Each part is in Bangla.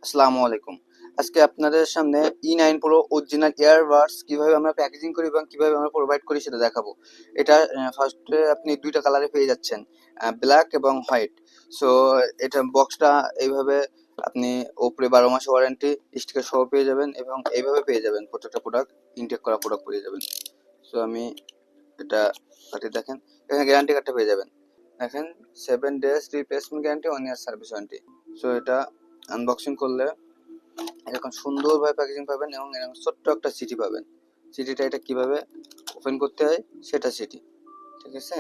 আসসালামু আলাইকুম। আজকে আপনাদের সামনে E9 Pro অরিজিনাল ইয়ারবাডস কিভাবে আমরা প্যাকেজিং করি এবং কিভাবে আমরা প্রোভাইড করি সেটা দেখাবো। এটা ফার্স্টে আপনি ২ টা কালারে পেয়ে যাচ্ছেন, ব্ল্যাক এবং হোয়াইট। সো এটা বক্সটা এইভাবে আপনি উপরে ১২ মাস ওয়ারেন্টি স্টিকার সহ পেয়ে যাবেন এবং এইভাবে পেয়ে যাবেন প্রত্যেকটা প্রোডাক্ট, ইনটেক করা প্রোডাক্ট পেয়ে যাবেন। সো আমি এটা কাটিয়ে দেখেন, এখানে গ্যারান্টি কার্ডটা পেয়ে যাবেন। দেখেন 7 days replacement guarantee, 1 year service warranty. So এটা আনবক্সিং করলে এরকম সুন্দরভাবে প্যাকেজিং পাবেন এবং এরকম ছোট্ট একটা সিটি পাবেন। সিটিটা এটা কিভাবে ওপেন করতে হয় সেটা সিটি, ঠিক আছে?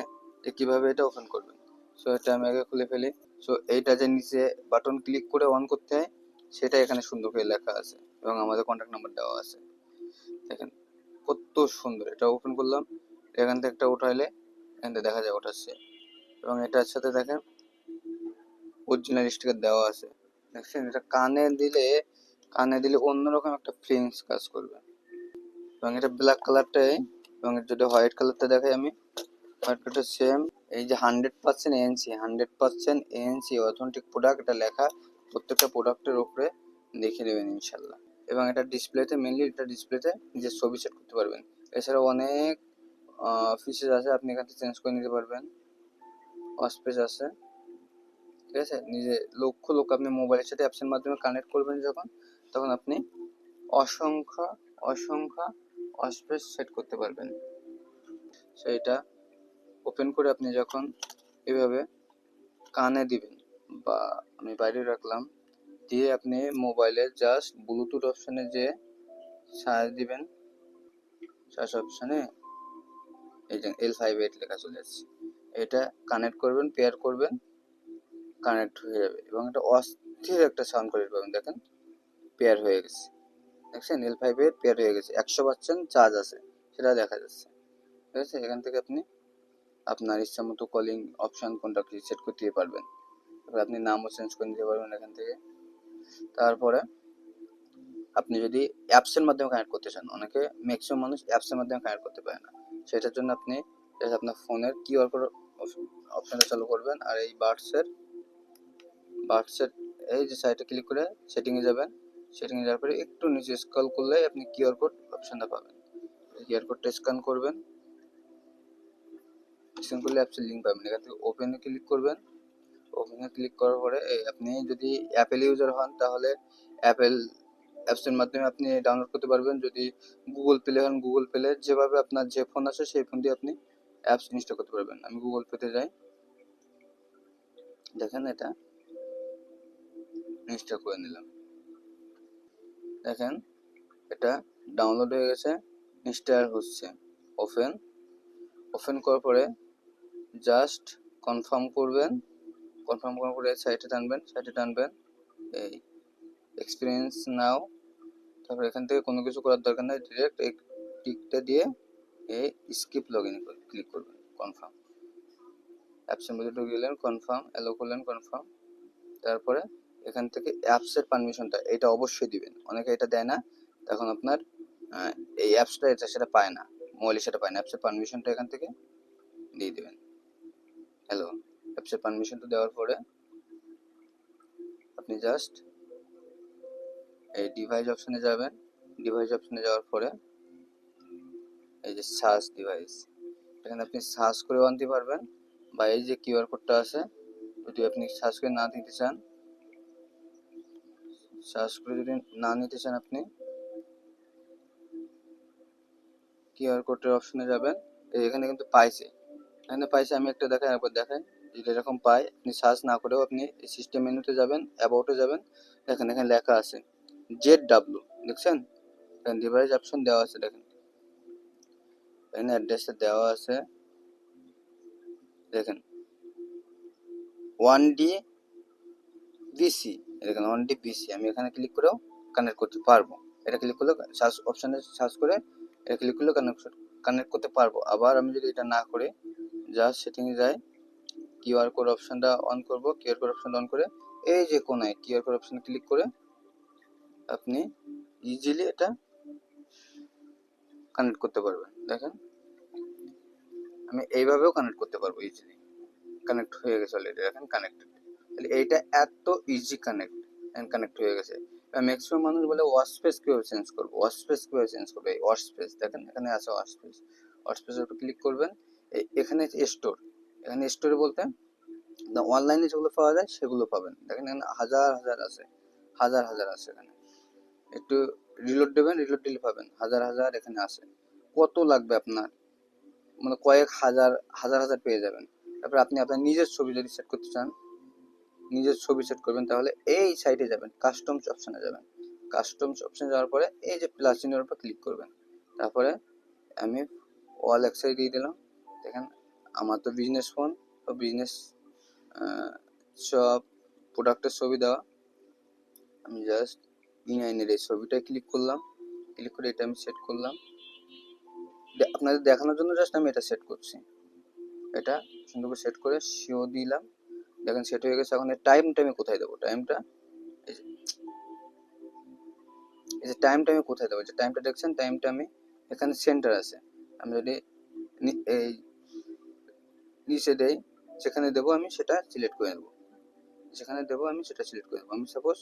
কিভাবে এটা ওপেন করবেন। সো এটা আমি আগে খুলে ফেলি। সো এইটা যে নিচে বাটন ক্লিক করে অন করতে হয় সেটা এখানে সুন্দর করে লেখা আছে এবং আমাদের কন্ট্যাক্ট নাম্বার দেওয়া আছে। দেখেন কত সুন্দর। এটা ওপেন করলাম, এখান থেকে একটা উঠাইলে এখান থেকে দেখা যায় ওঠাচ্ছে এবং এটার সাথে দেখেন অরিজিনাল স্টিকার দেওয়া আছে। দেখছেন এটা কানে দিলে অন্যরকম একটা ফিলিংস কাজ করবে এবং এটা ব্ল্যাক কালারটাই এবং যদি হোয়াইট কালারটা দেখাই আমি, হোয়াইট কালারটা সেম। এই যে 100% ANC অথেন্টিক প্রোডাক্ট এটা লেখা প্রত্যেকটা প্রোডাক্টের উপরে দেখিয়ে দেবেন ইনশাল্লাহ। এবং এটা ডিসপ্লেতে মেনলি এটা ডিসপ্লেতে নিজের ছবি সেট করতে পারবেন। এছাড়াও অনেক ফিচার আছে, আপনি এখান থেকে চেঞ্জ করে নিতে পারবেন। ওয়াশপেজ আছে, ঠিক আছে? নিজে লোক আপনি মোবাইলের সাথে অ্যাপসের মাধ্যমে কানেক্ট করবেন যখন, তখন আপনি অসংখ্য অসংখ্য ওয়াশপেজ সেট করতে পারবেন। সেইটা ওপেন করে আপনি যখন এভাবে কানে দিবেন বা আমি বাইরে রাখলাম, দিয়ে আপনি মোবাইলে জাস্ট ব্লুটুথ অপশানে যে সার্চ দিবেন, সার্চ অপশানে এই যে L58 লেখা চলে আসছে, এটা কানেক্ট করবেন, পেয়ার করবেন, কানেক্ট হয়ে যাবে এবং এটা অস্থির একটা সাউন্ড কোয়ালিটি পাবেন। দেখেন পেয়ার হয়ে গেছে, দেখছেন L58 পেয়ার হয়ে গেছে, 100% চার্জ আছে সেটা দেখা যাচ্ছে, ঠিক আছে? এখান থেকে আপনি আপনার ইচ্ছা মতো কলিং অপশান কোনটা কি সেট করতে পারবেন। তারপরে আপনি নামও চেঞ্জ করে নিতে পারবেন এখান থেকে। তারপরে আপনি যদি অ্যাপসের মাধ্যমে কানেক্ট করতে চান, অনেকে ম্যাক্সিমাম মানুষ অ্যাপসের মাধ্যমে কানেক্ট করতে পারে না, সেটার জন্য আপনি আপনার ফোনের কিউআর কোড অপশানটা চালু করবেন আর এই বার্ডসের এই যে সাইটে ক্লিক করে সেটিংয়ে যাবেন। সেটিংয়ে যাওয়ার পরে একটু নিচে স্ক্রল করলেই আপনি কিউআর কোড অপশানটা পাবেন। কিউআর কোডটা স্ক্যান করবেন, স্ক্যান করলে অ্যাপসের লিঙ্ক পাবেন। এখান থেকে ওপেনে ক্লিক করবেন। ওপেনে ক্লিক করার পরে আপনি যদি অ্যাপেল ইউজার হন তাহলে অ্যাপেল অ্যাপসের মাধ্যমে আপনি ডাউনলোড করতে পারবেন। যদি গুগল প্লে হন, গুগল প্লে যেভাবে আপনার যে ফোন আছে সেই ফোন দিয়ে আপনি অ্যাপস ইনস্টল করতে পারবেন। আমি গুগল পেতে যাই, দেখেন এটা ইনস্টল করে নিলাম। দেখেন এটা ডাউনলোড হয়ে গেছে, ইনস্টল হচ্ছে। ওপেন করার পরে জাস্ট কনফার্ম করবেন। কনফার্ম করার পরে সাইটে টানবেন এই এক্সপিরিয়েন্স নাও। তারপর এখান থেকে কোনো কিছু করার দরকার নেই, ডিরেক্ট এই টিকটা দিয়ে এই স্কিপ লগ ইন ক্লিক করবেন, কনফার্ম। অ্যাপসের মধ্যে ঢুকে গেলেন, কনফার্ম, অ্যালো করলেন, কনফার্ম। তারপরে এখান থেকে অ্যাপসের পারমিশনটা এটা অবশ্যই দিবেন, অনেকে এটা দেয় না, তখন আপনার এই অ্যাপসটা সেটা পায় না, মোবাইলে সেটা পায় না। অ্যাপসের পারমিশনটা এখান থেকে দিয়ে দেবেন। হ্যালো, অ্যাপসের পারমিশনটা দেওয়ার পরে আপনি জাস্ট এই ডিভাইস অপশানে যাবেন। ডিভাইস অপশানে যাওয়ার পরে এই যে সার্চ ডিভাইস, এখানে আপনি সার্চ করে আনতে পারবেন বা এই যে কিউআর কোডটা আছে, যদি আপনি সার্চ করে না দিতে চান, সার্চ করে যদি না নিতে চান, আপনি কিউআর কোডের অপশনে যাবেন। এখানে কিন্তু পাইছে, আমি একটা দেখাই, একবার দেখাই। যদি এরকম পাই, আপনি সার্চ না করেও আপনি এই সিস্টেম মেনুতে যাবেন, অ্যাবাউটে যাবেন, দেখেন এখানে লেখা আছে ZW, দেখছেন? এখানে ডিভাইস অপশন দেওয়া আছে, দেখেন এখানে অ্যাড্রেসটা দেওয়া আছে, দেখেন 1DBC, দেখেন 1DBC। আমি এখানে ক্লিক করেও কানেক্ট করতে পারবো। এটা ক্লিক করলে সার্চ অপশানে সার্চ করে এটা ক্লিক করলে কানেক্ট করতে পারবো। আবার আমি যদি এটা না করে জাস্ট সেটিংয়ে যাই, কিউআর কোড অপশানটা অন করব। কিউআর কোড অপশানটা অন করে এই যে কোনায় কিউআর কোড অপশানে ক্লিক করে আপনি ইজিলি এটা কানেক্ট করতে পারবেন। দেখেন আমি এইভাবেও কানেক্ট করতে পারবো ইজিলি। কানেক্ট হয়ে গেছে অলরেডি, দেখেন কানেক্টেড। তাহলে এইটা এত ইজি কানেক্ট হয়ে গেছে। ম্যাক্সিমাম মানুষ বলে ওয়াশ স্পেস কীভাবে চেঞ্জ করবো, ওয়াশ স্পেস কীভাবে চেঞ্জ করবো। এই ওয়াশ স্পেস দেখেন এখানে আছে ওয়াশ স্পেস, ওয়াশ স্পেসের উপর ক্লিক করবেন। এখানে স্টোর, এখানে স্টোরে বলতে অনলাইনে যেগুলো পাওয়া যায় সেগুলো পাবেন। দেখেন এখানে হাজার হাজার আছে, হাজার হাজার আছে এখানে। একটু রিলোড দেবেন, রিলোড দিলে পাবেন হাজার হাজার এখানে আছে। কত লাগবে আপনার, মানে কয়েক হাজার হাজার হাজার পেয়ে যাবেন। তারপরে আপনি আপনার নিজের ছবি যদি সেট করতে চান, নিজের ছবি সেট করবেন, তাহলে এই সাইডে যাবেন, কাস্টমস অপশানে যাবেন। কাস্টমস অপশানে যাওয়ার পরে এই যে প্লাস চিহ্নের উপর ক্লিক করবেন। তারপরে আমি অল এক্সাই দিয়ে দিলাম। দেখেন আমার তো বিজনেস ফোন, তো বিজনেস সব প্রোডাক্টের ছবি দেওয়া। আমি জাস্ট ইনআইনের এই ছবিটায় ক্লিক করলাম, ক্লিক করে এটা আমি সেট করলাম। আপনাদের দেখানোর জন্য জাস্ট আমি এটা সেট করছি। এটা সুন্দর করে সেট করে শিও দিলাম। দেখেন সেট হয়ে গেছে। এখন টাইমটা আমি কোথায় দেবো, টাইমটা এই যে টাইমটা আমি কোথায় দেবো, যে টাইমটা দেখছেন, টাইমটা আমি এখানে সেন্টার আছে, আমি যদি এই নিচে দেই, যেখানে দেবো আমি সেটা সিলেক্ট করে নেবো, যেখানে দেবো আমি সেটা সিলেক্ট করে নেবো। আমি সাপোজ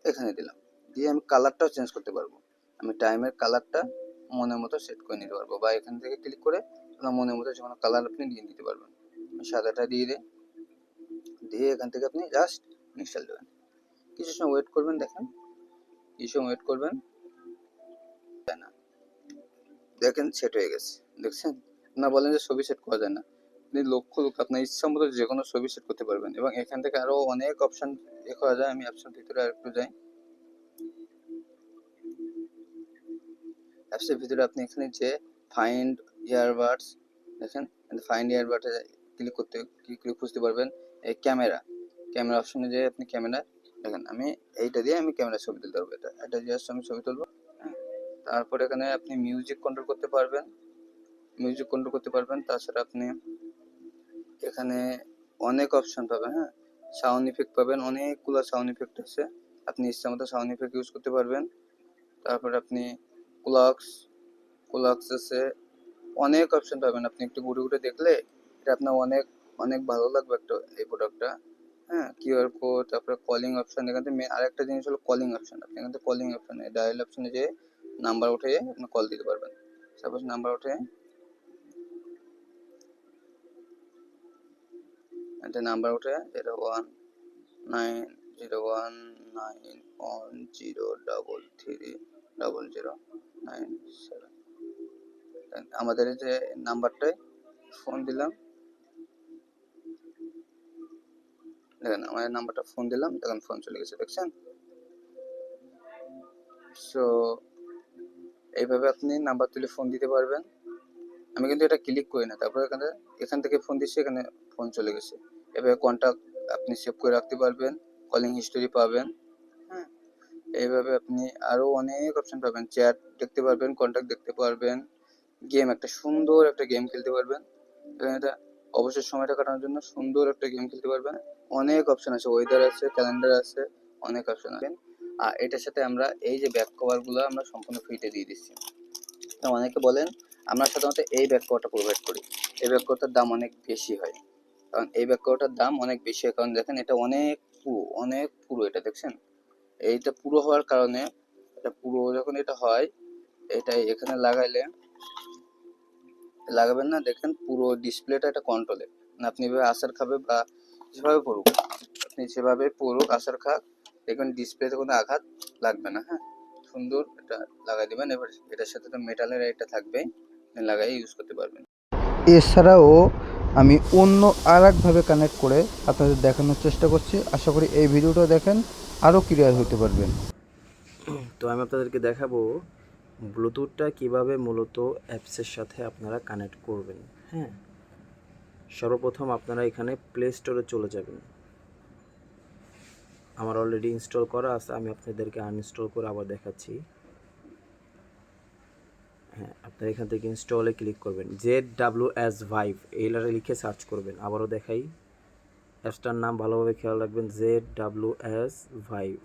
এখানে দিলাম, দিয়ে আমি কালারটাও চেঞ্জ করতে পারবো। আমি টাইমের কালারটা মনের মতো সেট করে নিতে পারবো, বা এখান থেকে ক্লিক করে আপনার মনের মতো যে কোনো কালার আপনি দিয়ে নিতে পারবেন। আমি সাদাটা দিয়ে দিয়ে এখান থেকে আপনি জাস্ট ইনস্টল দেবেন। কিছু সময় ওয়েট করবেন। দেখেন কিছু সময় ওয়েট করবেন, না দেখেন সেট হয়ে গেছে। দেখছেন, না বলেন যে ছবি সেট করা যায় না, আপনি লক্ষ্য আপনার ইচ্ছা মতো যে কোনো ছবি সেট করতে পারবেন। এবং এখান থেকে আরো অনেক অপশন এ করা যায়। আমি অপশন ভিতরে আরেকটু যাই, অ্যাপসের ভিতরে আপনি এখানে যে ফাইন্ড ইয়ারবাডস, দেখেন ফাইন্ড ইয়ারবাডসে ক্লিক করতে ক্লিক করে খুঁজতে পারবেন। এই ক্যামেরা, ক্যামেরা অপশনে যে আপনি ক্যামেরা, দেখেন আমি এইটা দিয়ে আমি ক্যামেরা ছবি তুলতে পারবো। এটা জাস্ট আমি ছবি তুলবো। তারপরে এখানে আপনি মিউজিক কন্ট্রোল করতে পারবেন, মিউজিক কন্ট্রোল করতে পারবেন। তাছাড়া আপনি এখানে অনেক অপশন পাবেন। হ্যাঁ, সাউন্ড ইফেক্ট পাবেন, অনেকগুলো সাউন্ড ইফেক্ট আছে, আপনি ইচ্ছা মতো সাউন্ড ইফেক্ট ইউজ করতে পারবেন। তারপরে আপনি ক্লক্স, ক্লক্স আছে, অনেক অপশন পাবেন। আপনি একটু ঘুরে ঘুরে দেখলে এটা আপনার অনেক অনেক ভালো লাগবে একটা এই প্রোডাক্টটা। হ্যাঁ, কিউআর কোড, তারপরে কলিং অপশন। এখান থেকে আরেকটা জিনিস হলো কলিং অপশন। আপনি এখান থেকে কলিং অপশনে ডায়াল অপশনে যে নাম্বার উঠে আপনি কল দিতে পারবেন। সাপোজ নাম্বার উঠে একটা নাম্বার উঠে 019010130097, আমাদের এই যে নাম্বারটায় ফোন দিলাম, দেখেন আমার নাম্বারটা ফোন দিলাম, দেখেন ফোন চলে গেছে, দেখছেন। সো এইভাবে আপনি নাম্বার তুলে ফোন দিতে পারবেন। আমি কিন্তু এটা ক্লিক করি না, তারপরে এখান থেকে ফোন দিচ্ছি, এখানে ফোন চলে গেছে। এভাবে কন্ট্যাক্ট আপনি সেভ করে রাখতে পারবেন, কলিং হিস্টোরি পাবেন। হ্যাঁ, এইভাবে আপনি আরো অনেক অপশন পাবেন, চ্যাট দেখতে পারবেন, কন্ট্যাক্ট দেখতে পারবেন, গেম, একটা সুন্দর একটা গেম খেলতে পারবেন। এটা অবসর সময়টা কাটানোর জন্য সুন্দর একটা গেম খেলতে পারবেন। অনেক অপশন আছে, ওয়েদার আছে, ক্যালেন্ডার আছে, অনেক অপশন আছে। আর এটার সাথে আমরা এই যে ব্যাক কভারগুলো আমরা সম্পূর্ণ ফ্রিতে দিয়ে দিচ্ছি। অনেকে বলেন আমরা সাধারণত এই ব্যাক কভারটা প্রোভাইড করি, এই ব্যাক কভারটার দাম অনেক বেশি হয়। কারণ এই ব্যাক কভারটার দাম অনেক বেশি হয়, কারণ দেখেন এটা অনেক পুরো, অনেক পুরো, এটা দেখছেন। এইটা পুরো হওয়ার কারণে, এটা পুরো যখন এটা হয়, এটা এখানে লাগাবেন না, দেখেন পুরো ডিসপ্লেটা এটা কন্ট্রোলে, আপনি এভাবে আসার খাবে বা যেভাবে পড়ুক, আপনি যেভাবে পড়ুক আসার খাক, দেখবেন ডিসপ্লেতে কোনো আঘাত লাগবে না। হ্যাঁ, সুন্দর এটা লাগাই দেবেন। এবার এটার সাথে তো মেটালের এটা থাকবে, লাগাই ইউজ করতে পারবেন। এছাড়াও আমি অন্য আরেকভাবে কানেক্ট করে আপনাদের দেখানোর চেষ্টা করছি। আশা করি এই ভিডিওটা দেখেন আরও ক্লিয়ার হতে পারবেন। তো আমি আপনাদেরকে দেখাবো ব্লুটুথটা কিভাবে মূলত অ্যাপসের সাথে আপনারা কানেক্ট করবেন। হ্যাঁ, সর্বপ্রথম আপনারা এখানে প্লে স্টোরে চলে যাবেন। আমার অলরেডি ইনস্টল করা আছে, আমি আপনাদেরকে আনইনস্টল করে আবার দেখাচ্ছি। হ্যাঁ, আপনারা এখান থেকে ইনস্টলে ক্লিক করবেন, ZWS Vive এই লিখে সার্চ করবেন। আবারও দেখাই, অ্যাপসটার নাম ভালোভাবে খেয়াল রাখবেন, ZWS Vive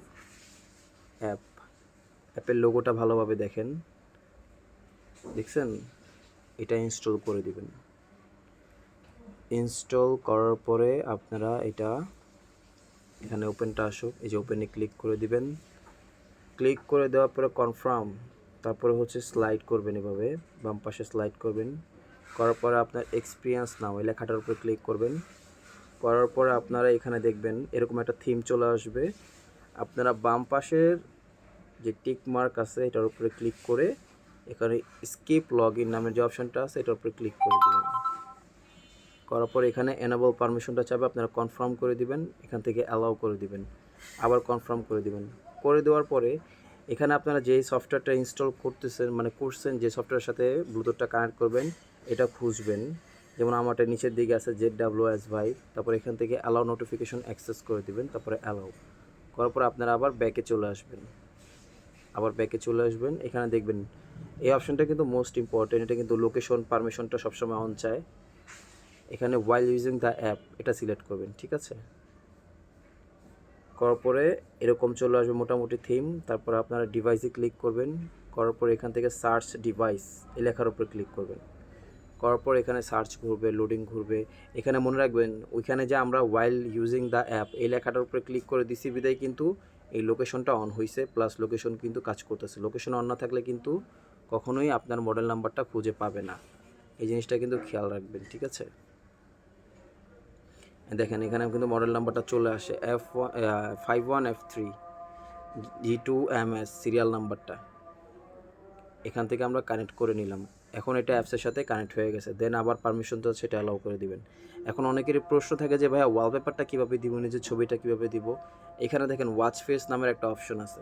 অ্যাপের লোগোটা ভালোভাবে দেখেন, দেখছেন। এটা ইনস্টল করে দিবেন। ইনস্টল করার পরে আপনারা এটা এখানে ওপেনটা আসুক, এই যে ওপেনে ক্লিক করে দিবেন। ক্লিক করে দেওয়ার পরে কনফার্ম, তারপরে হচ্ছে স্লাইড করবেন, এভাবে বাম পাশে স্লাইড করবেন। করার পরে আপনার এক্সপিরিয়েন্স নাও এই লেখাটার উপরে ক্লিক করবেন। করার পরে আপনারা এখানে দেখবেন এরকম একটা থিম চলে আসবে। আপনারা বাম পাশের যে টিক মার্ক আছে এটার উপরে ক্লিক করে এখানে স্কিপ লগ ইন নামের যে অপশানটা আছে এটার উপরে ক্লিক করে দেবেন। করার পর এখানে এনেবল পারমিশনটা চাইবে, আপনারা কনফার্ম করে দিবেন, এখান থেকে অ্যালাউ করে দিবেন, আবার কনফার্ম করে দিবেন। করে দেওয়ার পরে এখানে আপনারা যেই সফটওয়্যারটা ইনস্টল করতেছেন মানে করছেন, যে সফটওয়্যারের সাথে ব্লুটুথটা কানেক্ট করবেন এটা খুঁজবেন। যেমন আমারটা নিচের দিকে আছে ZWS Vive, তারপর এখান থেকে অ্যালাউ নোটিফিকেশন অ্যাক্সেস করে দিবেন, তারপরে অ্যালাউ করার পর আপনারা আবার ব্যাকে চলে আসবেন। এখানে দেখবেন এই অপশনটা কিন্তু মোস্ট ইম্পর্টেন্ট, এটা কিন্তু লোকেশন পারমিশনটা সবসময় অন চায়। এখানে ওয়াইল ইউজিং দ্য অ্যাপ এটা সিলেক্ট করবেন, ঠিক আছে। করার পরে এরকম চলে আসবে মোটামুটি থিম। তারপরে আপনারা ডিভাইসে ক্লিক করবেন, করার পরে এখান থেকে সার্চ ডিভাইস এই লেখার উপরে ক্লিক করবেন। করার পর এখানে সার্চ ঘুরবে, লোডিং ঘুরবে। এখানে মনে রাখবেন ওইখানে যে আমরা ওয়াইল ইউজিং দ্য অ্যাপ এই লেখাটার উপরে ক্লিক করে দিছি বিদায় কিন্তু এই লোকেশনটা অন হয়েছে, প্লাস লোকেশন কিন্তু কাজ করতেছে। লোকেশন অন না থাকলে কিন্তু কখনোই আপনার মডেল নাম্বারটা খুঁজে পাবে না, এই জিনিসটা কিন্তু খেয়াল রাখবেন, ঠিক আছে। দেখেন এখানে কিন্তু মডেল নাম্বারটা চলে আসে F51F3 G2MS সিরিয়াল নাম্বারটা এখান থেকে আমরা কানেক্ট করে নিলাম। এখন এটা অ্যাপসের সাথে কানেক্ট হয়ে গেছে। দেন আবার পারমিশনটা সেটা অ্যালাউ করে দিবেন। এখন অনেকেরই প্রশ্ন থাকে যে ভাইয়া ওয়ালপেপারটা কীভাবে দিব, নিজের ছবিটা কীভাবে দিব। এখানে দেখেন ওয়াচ ফেস নামের একটা অপশন আছে,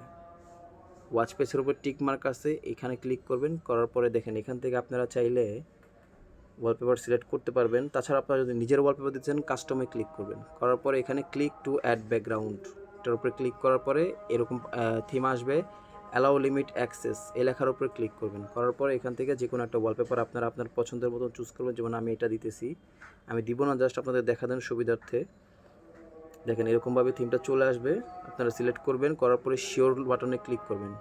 ওয়াচ ফেসের উপর টিক মার্ক আছে, এখানে ক্লিক করবেন। করার পরে দেখেন এখান থেকে আপনারা চাইলে ওয়ালপেপার সিলেক্ট করতে পারবেন। তাছাড়া আপনারা যদি নিজের ওয়ালপেপার দিচ্ছেন কাস্টমে ক্লিক করবেন। করার পরে এখানে ক্লিক টু অ্যাড ব্যাকগ্রাউন্ড এটার উপরে ক্লিক করার পরে এরকম থিম আসবে, অ্যালাউ লিমিট অ্যাক্সেস এই লেখার উপরে ক্লিক করবেন। করার পরে এখান থেকে যে কোনো একটা ওয়ালপেপার আপনারা আপনার পছন্দের মতন চুজ করবেন। যেমন আমি এটা দিতেছি, আমি দিব না, জাস্ট আপনাদের দেখা দেন সুবিধার্থে। দেখেন এরকমভাবে থিমটা চলে আসবে, আপনারা সিলেক্ট করবেন। করার পরে শিওর বাটনে ক্লিক করবেন।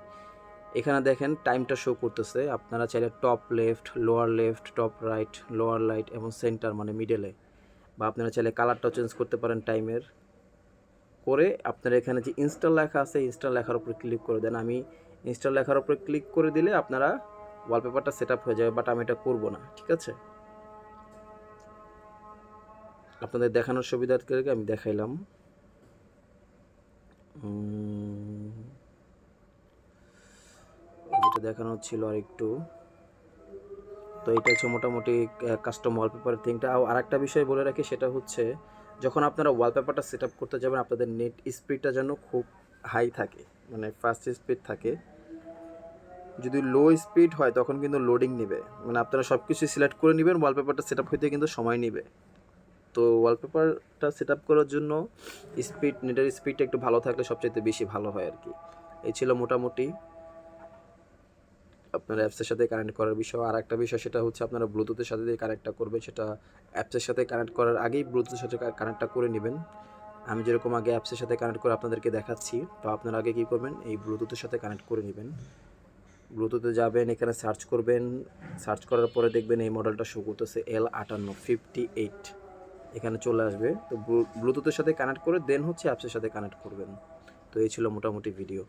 এখানে দেখেন টাইমটা শো করতেছে, আপনারা চাইলে top left, lower left, top right, lower right এবং সেন্টার মানে মিডলে, বা আপনারা চাইলে কালারটাও চেঞ্জ করতে পারেন টাইমের। করে আপনারা এখানে যে ইনস্টল লেখা আছে ইনস্টল লেখার উপরে ক্লিক করে দেন। আমি ইনস্টল লেখার উপরে ক্লিক করে দিলে আপনারা ওয়ালপেপারটা সেট আপ হয়ে যাবে, বাট আমি এটা করব না, ঠিক আছে। আপনাদের দেখানোর সুবিধার্থে আমি দেখাইলাম। যেটা দেখানো ছিল আর একটু, তো এটা হচ্ছে মোটামুটি কাস্টম ওয়ালপেপার থিংটা। আর একটা বিষয় বলে রাখি, সেটা হচ্ছে যখন আপনারা ওয়ালপেপারটা সেট আপ করতে যাবেন আপনাদের নেট স্পিডটা যেন খুব হাই থাকে, মানে ফাস্ট স্পিড থাকে। যদি লো স্পিড হয় তখন কিন্তু লোডিং নেবে, মানে আপনারা সব কিছু সিলেক্ট করে নেবেন, ওয়ালপেপারটা সেট আপ হইতে কিন্তু সময় নেবে। তো ওয়ালপেপারটা সেট আপ করার জন্য নেটের স্পিডটা একটু ভালো থাকলে সবচেয়ে বেশি ভালো হয় আর কি। এই ছিল মোটামুটি আপনার অ্যাপসের সাথে কানেক্ট করার বিষয়। আর একটা বিষয় সেটা হচ্ছে আপনারা ব্লুটুথের সাথে যে কানেক্টটা করবেন সেটা অ্যাপসের সাথে কানেক্ট করার আগেই ব্লুটুথের সাথে কানেক্টটা করে নেবেন। আমি যেরকম আগে অ্যাপসের সাথে কানেক্ট করে আপনাদেরকে দেখাচ্ছি, তো আপনারা আগে কী করবেন, এই ব্লুটুথের সাথে কানেক্ট করে নেবেন। ব্লুটুথে যাবেন, এখানে সার্চ করবেন, সার্চ করার পরে দেখবেন এই মডেলটা শো করতেছে L58 এখানে চলে আসবে। তো ব্লুটুথের সাথে কানেক্ট করে দেন হচ্ছে অ্যাপসের সাথে কানেক্ট করবেন। তো এই ছিল মোটামুটি ভিডিও।